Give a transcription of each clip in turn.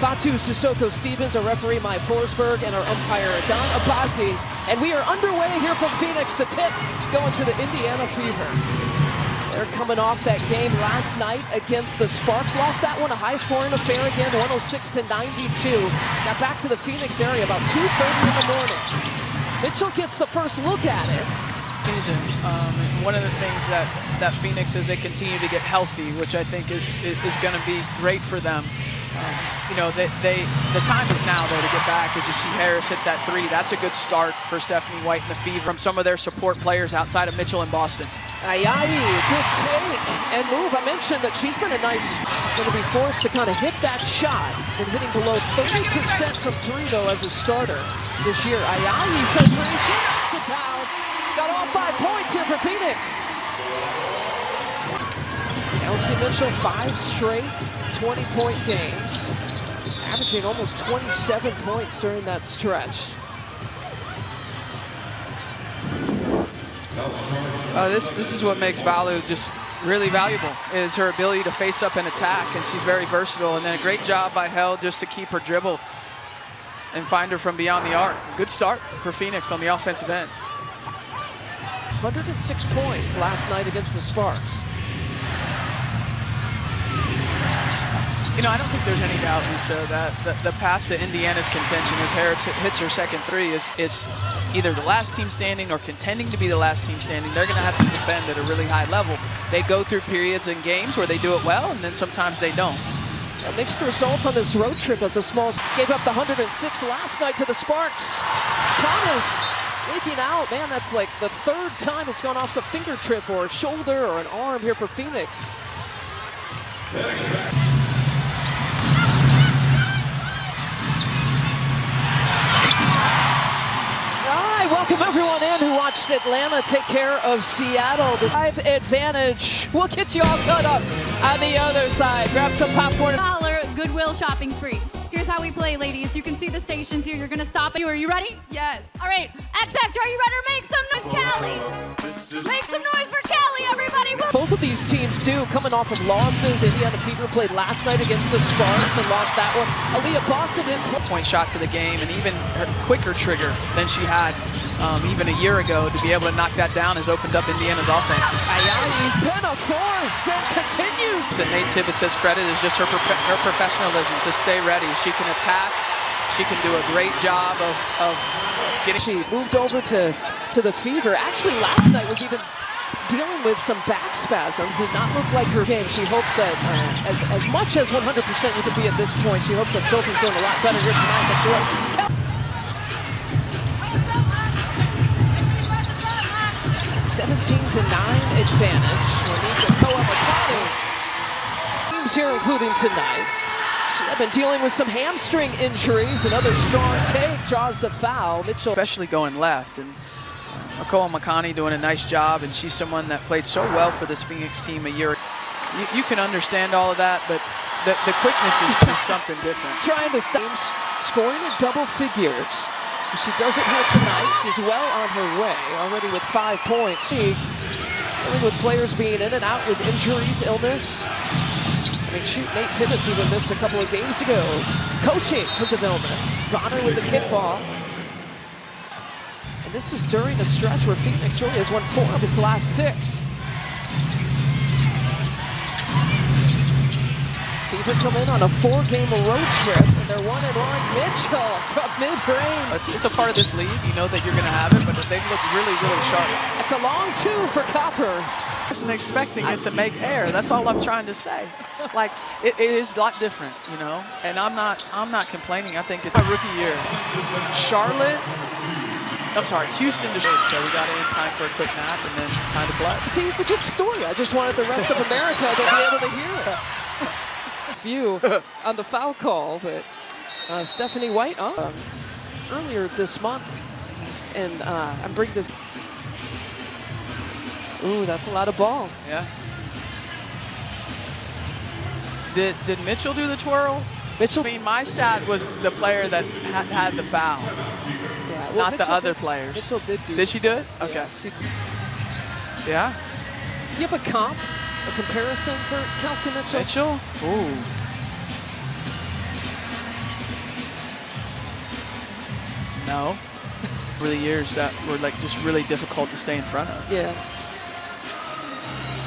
Fatu Sissoko-Stevens, our referee Mike Forsberg, and our umpire Don Abbasi. And we are underway here from Phoenix. The tip going to the Indiana Fever. They're coming off that game last night against the Sparks. Lost that one, a high-scoring affair again, 106-92. Got back to the Phoenix area about 2:30 in the morning. Mitchell gets the first look at it. Season. One of the things that Phoenix is, they continue to get healthy, which I think is going to be great for them. You know, the time is now, though, to get back. As you see Harris hit that three, that's a good start for Stephanie White and the Fever from some of their support players outside of Mitchell and Boston. Ayadi, good take and move. I mentioned that she's been a nice, she's going to be forced to kind of hit that shot. Been hitting below 30% from three, though, as a starter this year. Ayadi for three, she knocks it down. Got all 5 points here for Phoenix. Kelsey Mitchell, 5 straight 20-point games, averaging almost 27 points during that stretch. This is what makes Valu just really valuable, is her ability to face up and attack, and she's very versatile. And then a great job by Held just to keep her dribble and find her from beyond the arc. Good start for Phoenix on the offensive end. 106 points last night against the Sparks. You know, I don't think there's any doubt, Lisa, that the path to Indiana's contention as Harris hits her second three is either the last team standing or contending to be the last team standing. They're going to have to defend at a really high level. They go through periods in games where they do it well, and then sometimes they don't. Mixed results on this road trip as the Smalls gave up the 106 last night to the Sparks. Thomas leaking out. Man, that's like the third time it's gone off some finger trip or a shoulder or an arm here for Phoenix. Welcome everyone in who watched Atlanta take care of Seattle. The 5 advantage. We'll get you all cut up on the other side. Grab some popcorn. Goodwill shopping free. Here's how we play, ladies. You can see the stations here. You're gonna stop. Are you ready? Yes. All right. X Factor, are you ready to make some noise, Callie? Make some noise for Callie, everybody. Both of these teams do, coming off of losses. Indiana Fever played last night against the Sparks and lost that one. Aaliyah Boston didn't play. Point shot to the game, and even her quicker trigger than she had even a year ago. To be able to knock that down has opened up Indiana's offense. Ayadi's been a force and continues. And Nate Tibbetts' credit is just her professionalism to stay ready. She can attack. She can do a great job of getting. She moved over to the Fever. Actually, last night was even dealing with some back spasms. Did not look like her game. She hoped that as much as 100% you could be at this point, she hopes that Sophie's doing a lot better here tonight than she was. 17-9 advantage. Monika Koa-Makani. Teams here, including tonight. She had been dealing with some hamstring injuries. Another strong take, draws the foul. Mitchell. Especially going left. And Koa-Makani doing a nice job, and she's someone that played so well for this Phoenix team a year. You can understand all of that, but the quickness is something different. Trying to stop, scoring in double figures. She does it here tonight. She's well on her way, already with 5 points. Dealing with players being in and out with injuries, illness. I mean, shoot, Nate Tibbetts even missed a couple of games ago. Coaching because of illness. Bonner with the kickball. And this is during a stretch where Phoenix really has won 4 of its last 6. Fever come in on a 4-game road trip, and they're 1-1. Mitchell from mid-range. It's a part of this league. You know that you're going to have it, but they've looked really, really sharp. It's a long 2 for Copper. I wasn't expecting it to make air. That's all I'm trying to say. Like, it is a lot different, you know. And I'm not complaining. I think it's my rookie year. Houston to so we got in time for a quick nap and then time to play. See, it's a good story. I just wanted the rest of America to be able to hear it. Few on the foul call, but Stephanie White earlier this month, and I'm bringing this. Ooh, that's a lot of ball. Yeah. Did Mitchell do the twirl? Mitchell. I mean, my stat was the player that had the foul, Yeah, well, not Mitchell the other players. Mitchell did do. Did she do it? Okay. Yeah, she did. Yeah. You have a comp? A comparison for Kelsey Mitchell? Mitchell? Ooh. know, over the years that were like just really difficult to stay in front of. Yeah.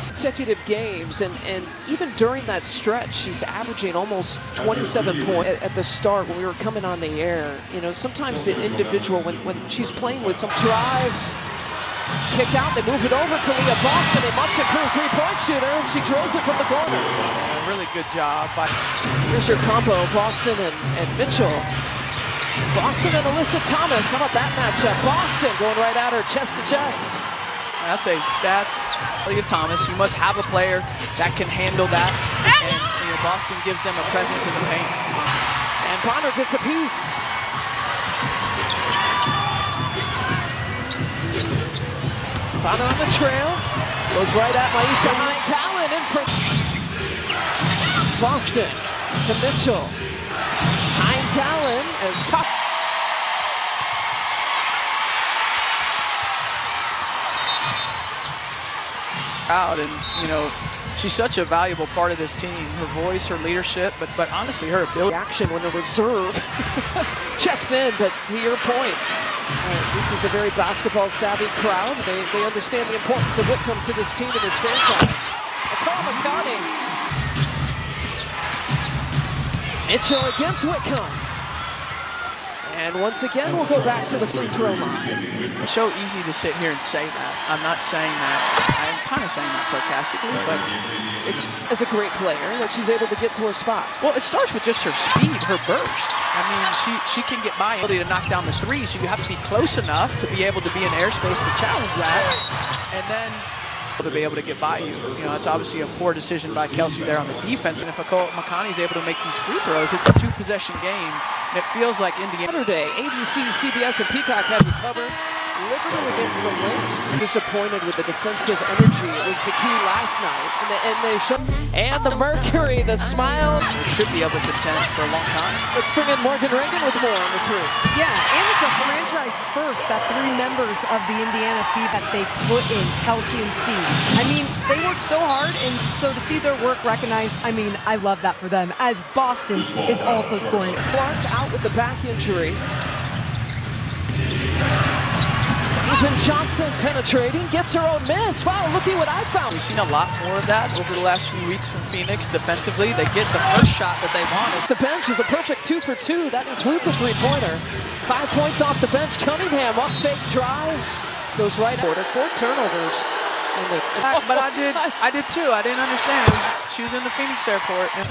Consecutive games, and even during that stretch, she's averaging almost 27 points at the start when we were coming on the air. You know, sometimes the individual, when she's playing with some drive, kick out, they move it over to Leah Boston, a much improved three-point shooter, and she drills it from the corner. A really good job. Here's your combo, Boston and Mitchell. Boston and Alyssa Thomas, how about that matchup? Boston going right at her, chest to chest. That's Leah Thomas. You must have a player that can handle that. And you know, Boston gives them a presence in the paint. And Bonner gets a piece. Bonner on the trail. Goes right at Maisha Hines Allen in for Boston to Mitchell. Hines Allen as cut. Out, and you know, she's such a valuable part of this team. Her voice, her leadership, but honestly, her ability. Action when the reserve checks in, but to your point, this is a very basketball-savvy crowd. They understand the importance of Whitcomb to this team and this franchise. Carl McCarty. Mitchell against Whitcomb. And once again, we'll go back to the free throw line. It's so easy to sit here and say that. I'm not saying that. I'm kind of saying that sarcastically, but it's as a great player that she's able to get to her spot. Well, it starts with just her speed, her burst. I mean, she can get by ability to knock down the three, so you have to be close enough to be able to be in airspace to challenge that, and then to be able to get by you. You know, it's obviously a poor decision by Kelsey there on the defense, and if McConney's able to make these free throws, it's a two-possession game. And it feels like Indiana. Saturday, ABC, CBS, and Peacock have you covered. Liberty against the Lynx. Disappointed with the defensive energy. It was the key last night. And the Mercury, the smile. Should be able to contend for a long time. Let's bring in Morgan Reagan with more on the three. Yeah, and it's a franchise first that three members of the Indiana Fever that they put in, Kelsey and C. I mean, they worked so hard, and so to see their work recognized, I mean, I love that for them, as Boston is also scoring. Clark out with the back injury. Ethan Johnson penetrating, gets her own miss. Wow, look at what I found. We've seen a lot more of that over the last few weeks from Phoenix defensively. They get the first shot that they wanted. The bench is a perfect 2 for 2. That includes a three-pointer. 5 points off the bench. Cunningham up fake drives. Goes right at 4 turnovers. But I did too. I didn't understand. She was in the Phoenix airport. In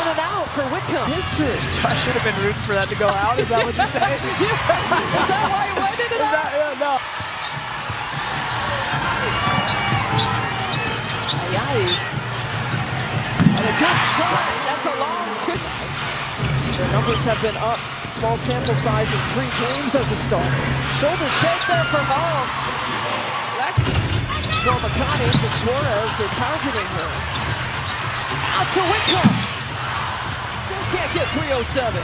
and out for Whitcomb. History. So I should have been rooting for that to go out. Is that what you're saying? Yeah. Is that why you wanted it out? No. And a good start. That's a long two. Their numbers have been up. Small sample size in 3 games as a start. Shoulder shake there for Hall. Well, McConney to Suarez. They're targeting her. Out to Whitcomb. Still can't get 307.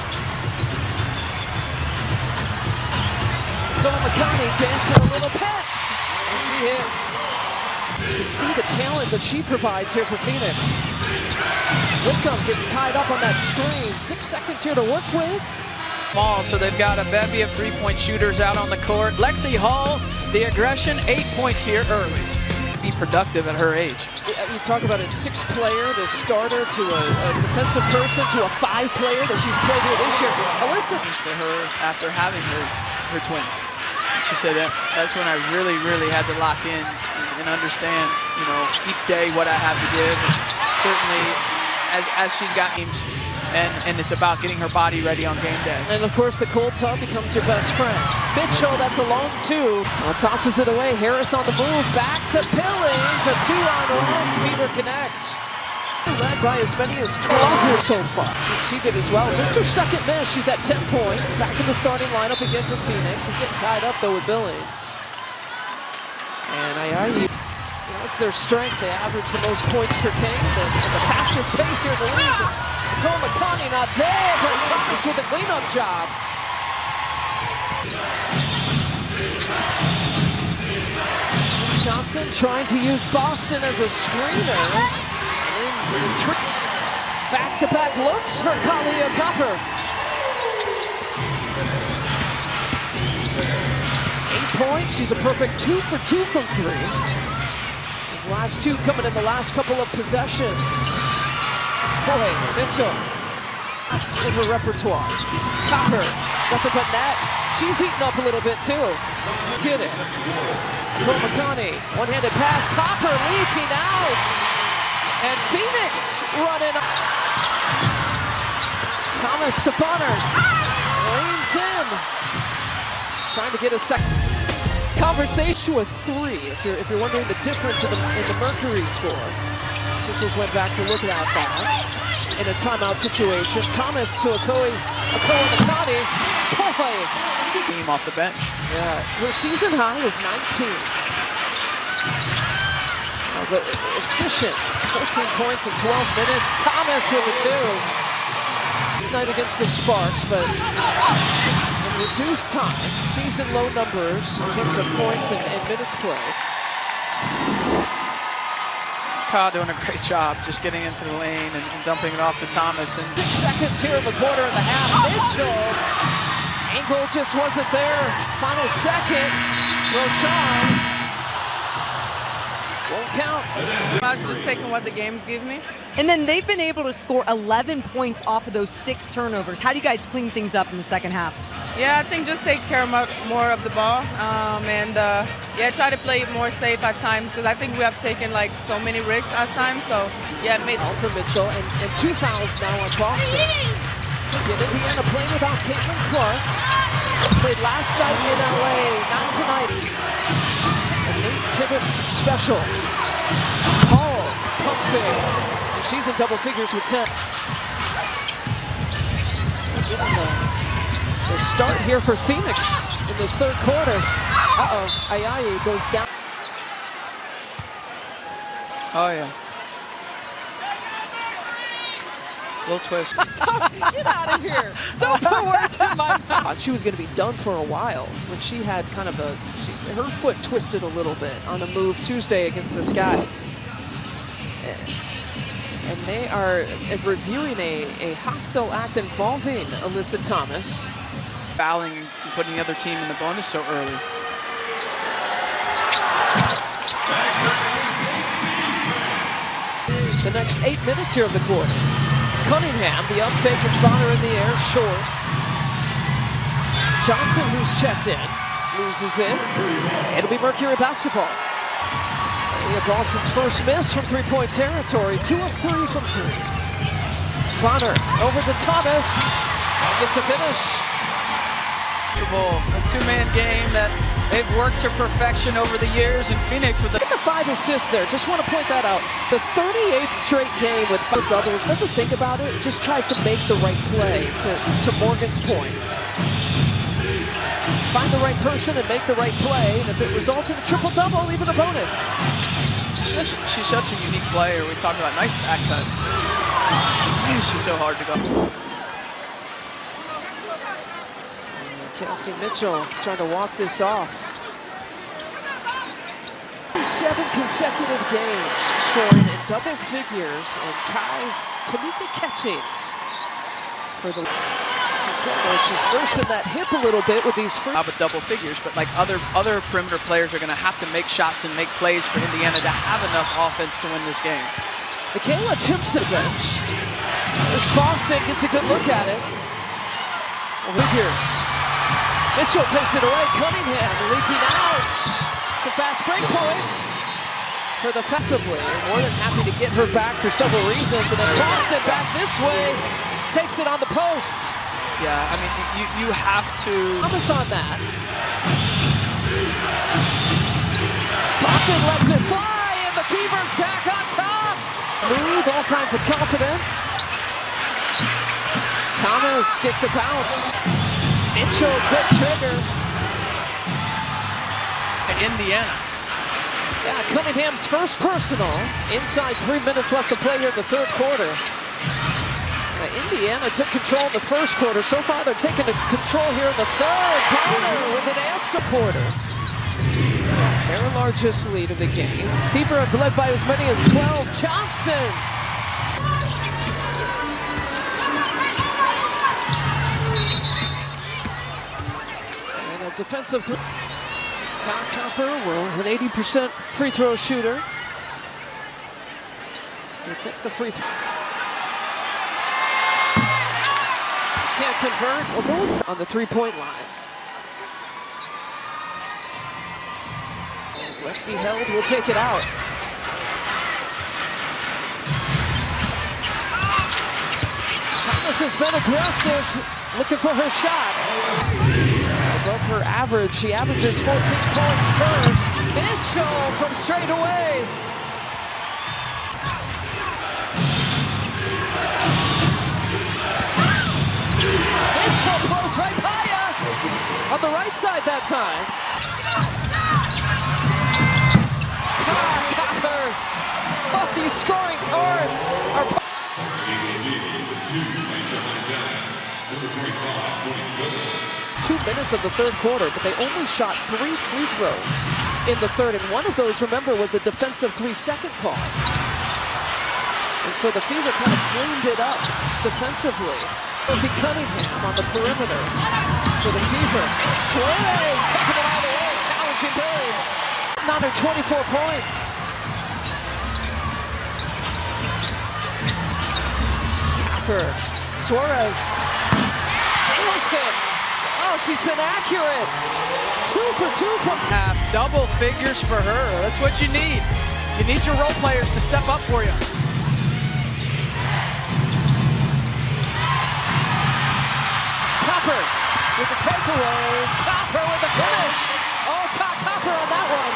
Bill McConney dancing a little pet. And she hits. You can see the talent that she provides here for Phoenix. Whitcomb gets tied up on that screen. 6 seconds here to work with. So they've got a bevy of three-point shooters out on the court. Lexi Hall, the aggression, 8 points here early. Be productive at her age. You talk about a 6th player, the starter, to a defensive person, to a 5 player that she's played here this year. Alyssa. For her after having her twins. She said that's when I really, really had to lock in and understand, you know, each day what I have to give. And certainly, as she's got games, and it's about getting her body ready on game day. And of course, the cold tub becomes your best friend. Mitchell, that's a long 2. Well, tosses it away. Harris on the move. Back to Billings. A 2-on-1. Fever connects. Led by as many as 12 here so far. She did as well. Just her second miss. She's at 10 points. Back in the starting lineup again for Phoenix. She's getting tied up, though, with Billings. And Ayayi, you know, it's their strength. They average the most points per game and the fastest pace here in the league. Nicole McConney not there, but Thomas with a cleanup job. Johnson trying to use Boston as a screener. Back-to-back looks for Kalia Copper. 8 points. She's a perfect 2 for 2 from 3. His last 2 coming in the last couple of possessions. Boy, Mitchell. That's in her repertoire. Copper, nothing but net. She's heating up a little bit too. Get it. Cole McConney, one-handed pass. Copper leaking out. And Phoenix running. Thomas to Bonner. Leans in. Trying to get a second. Conversation to a 3. If you're wondering the difference in the Mercury score. Officials went back to look at that in a timeout situation. Thomas to Okoye McConney. Boy, She came off the bench. yeah, her season high is 19. But efficient, 14 points in 12 minutes. Thomas with the 2. This night against the Sparks, but in reduced time, season low numbers in terms of points and minutes played. Ka doing a great job just getting into the lane and dumping it off to Thomas. And 6 seconds here in the quarter and a half. Mitchell, ankle just wasn't there. Final second, Rochon. Won't count. I'm just taking what the games give me. And then they've been able to score 11 points off of those 6 turnovers. How do you guys clean things up in the second half? Yeah, I think just take care of more of the ball yeah, try to play it more safe at times because I think we have taken like so many risks at times. So yeah, it made For Mitchell and 2 fouls now on Boston. Get Indiana playing without Caitlin Clark. Played last night in LA, not tonight. A Nate Tibbetts special. Paul pump fake. She's in double figures with 10. The start here for Phoenix in this third quarter. Ayayi goes down. oh yeah, little twist. Get out of here. Don't put words in my mouth. She was going to be done for a while when she had kind of her foot twisted a little bit on a move Tuesday against the Sky. And they are reviewing a hostile act involving Alyssa Thomas. Fouling and putting the other team in the bonus so early. The next 8 minutes here of the quarter. Cunningham, the up fake, gets Bonner in the air, short. Johnson, who's checked in, loses it. It'll be Mercury basketball. Boston's first miss from 3-point territory. 2 of 3 from 3. Bonner over to Thomas. Gets a finish. A 2-man game that they've worked to perfection over the years in Phoenix with the 5 assists there. Just want to point that out. The 38th straight game with 5 doubles. Doesn't think about it. Just tries to make the right play to Morgan's point. Find the right person and make the right play. And if it results in a triple-double, even a bonus. She's such a unique player. We talk about nice back cut. Man, she's so hard to go. Kelsey Mitchell trying to walk this off. 7 consecutive games scoring in double figures and ties Tamika Catchings for the she's nursing that hip a little bit with these free. With double figures, but like other perimeter players are going to have to make shots and make plays for Indiana to have enough offense to win this game. Michaela Timpson bench. There's Boston, gets a good look at it. Figures. Mitchell takes it away. Cunningham leaking out. Some fast break points for the defensively. More than happy to get her back for several reasons. And then Boston back this way. Takes it on the post. Yeah, I mean, you have to. Thomas on that. Boston lets it fly, and the Fever's back on top. Move, all kinds of confidence. Thomas gets the bounce. Mitchell, quick trigger. Indiana. Yeah, Cunningham's first personal. Inside 3 minutes left to play here in the third quarter. Indiana took control in the first quarter. So far, they're taking control here in the third. Bonner with an answer quarter. Their largest lead of the game. Fever have led by as many as 12. Johnson. defensive three. Kyle Copper, well, an 80% free throw shooter. He'll take the free throw. Can't convert. We'll go on the three-point line. As Lexi held, we'll take it out. Thomas has been aggressive, looking for her shot. Above her average, she averages 14 points per. Mitchell from straight away. Mitchell blows right by ya. On the right side that time. Copper. Oh, these scoring cards are. 2 minutes of the third quarter, but they only shot 3 free throws in the third, and one of those, remember, was a defensive 3-second call. And so the Fever kind of cleaned it up defensively. Murphy Cunningham on the perimeter for the Fever. Suarez taking it all the way, challenging Billings. Another 24 points. Copper, Suarez, nails it. Oh, she's been accurate. 2 for 2 from half. Double figures for her. That's what you need. You need your role players to step up for you. Copper with the takeaway. Copper with the finish. Oh, Copper on that one.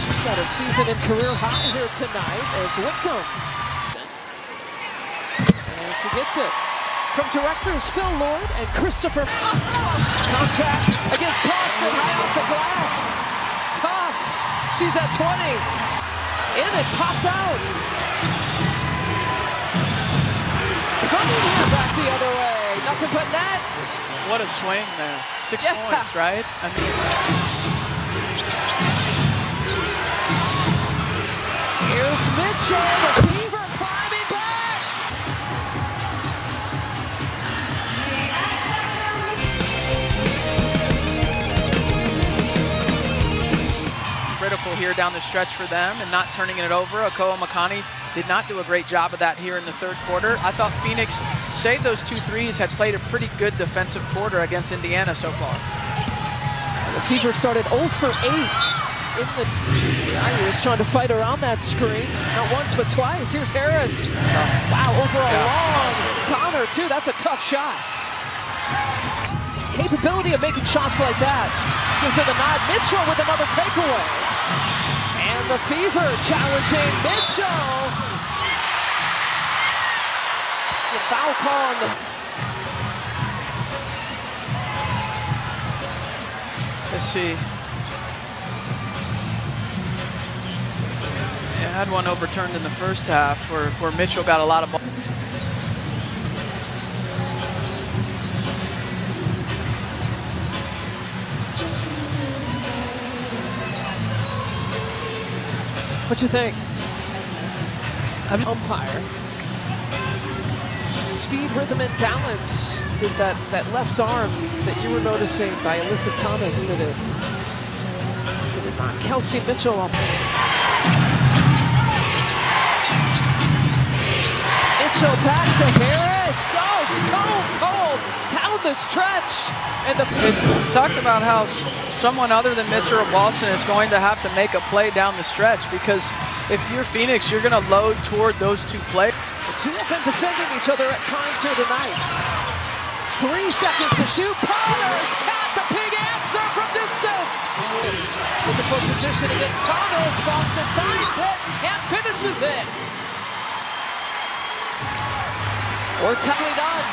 She's got a season and career high here tonight as Whitcomb. And she gets it from directors Phil Lord and Christopher. Contact against Boston, high off the glass. Tough. She's at 20. In and popped out. Cunningham back the other way. Nothing but nets. What a swing there. 6 points, right? I mean, here's Mitchell. The Fever climbing back. critical here down the stretch for them and not turning it over. Akoa Makani did not do a great job of that here in the third quarter. I thought Phoenix saved those 2 threes, had played a pretty good defensive quarter against Indiana so far. The Fever started 0 for 8 in the. He was trying to fight around that screen, not once but twice. Here's Harris. Wow, over a long counter too. That's a tough shot. Capability of making shots like that gives her the nod. Mitchell with another takeaway. And the Fever challenging Mitchell. The foul call on the. Let's see. Yeah, had one overturned in the first half where Mitchell got a lot of ball. What you think? Umpire. Speed, rhythm, and balance. Did that left arm that you were noticing by Alyssa Thomas, did it not? Kelsey Mitchell off. Mitchell back to Harris. Oh, stone cold down the stretch. And It talked about how someone other than Mitchell or Boston is going to have to make a play down the stretch, because if you're Phoenix, you're going to load toward those 2 plays. The 2 have been defending each other at times here tonight. 3 seconds to shoot. Potter's got the big answer from distance. Looking for position against Thomas. Boston finds it and finishes it. Or tightly done.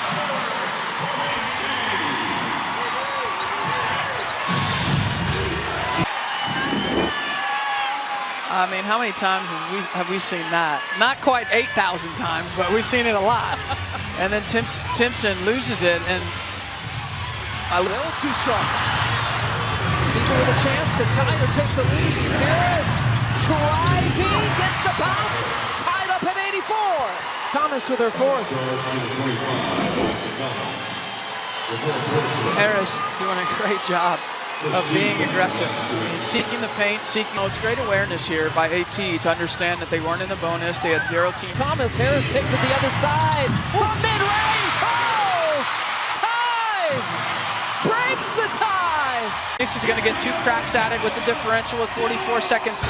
I mean, how many times have we seen that? Not quite 8,000 times, but we've seen it a lot. And then Timpson loses it, and a little too strong. Fever with a chance to tie or take the lead. Harris driving, gets the bounce, tied up at 84. Thomas with her 4th. Harris doing a great job of being aggressive, seeking the paint, it's great awareness here by AT to understand that they weren't in the bonus. They had 0 team. Thomas Harris takes it the other side from mid-range. Oh! Tie! Breaks the tie! Phoenix is going to get 2 cracks at it with the differential with 44 seconds.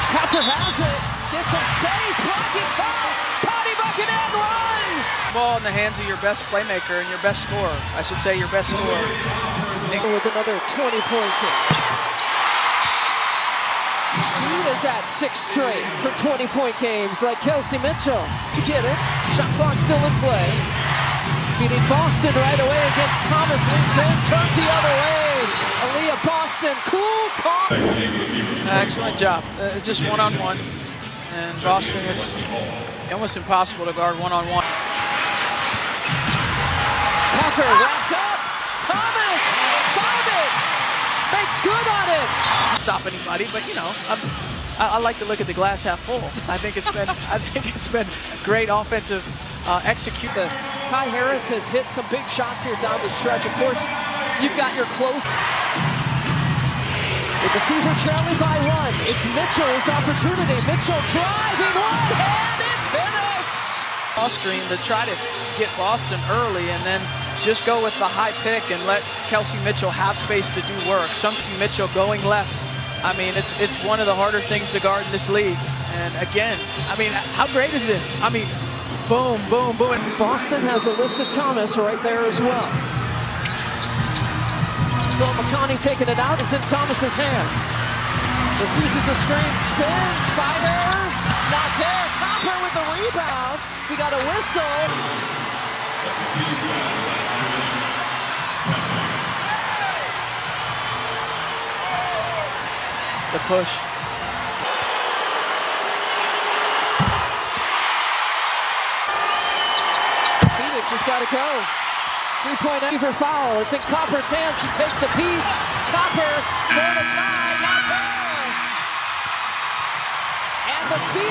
Copper has it, gets some space, blocking foul, potty bucket and run! Ball in the hands of your best playmaker and your best scorer. I should say your best scorer. With another 20-point kick. She is at 6 straight for 20-point games like Kelsey Mitchell. To get it, shot clock still in play. Feeding Boston right away against Thomas, leans in, turns the other way. Aaliyah Boston, cool, calm. Excellent job. Just one-on-one. And Boston is almost impossible to guard one-on-one. Copper wrapped up. Thomas found it. Makes good on it. Stop anybody, but you know, I like to look at the glass half full. I think it's been great offensive execute. Ty Harris has hit some big shots here down the stretch. Of course, you've got your close. With the Fever trailing by 1, it's Mitchell's opportunity. Mitchell driving one-handed finish. Ball screen to try to get Boston early and then just go with the high pick and let Kelsey Mitchell have space to do work. Something Mitchell going left. I mean, it's one of the harder things to guard in this league. And again, I mean, how great is this? I mean, boom, boom, boom. Boston has Alyssa Thomas right there as well. Bill McConney taking it out. It's in Thomas's hands. Refuses a screen, spins, fires. Not there. Copper with the rebound. We got a whistle. The push. Phoenix has got to go. 3-point Fever foul. It's in Copper's hands. She takes a peek. Copper for the tie. Not there. And the Fever.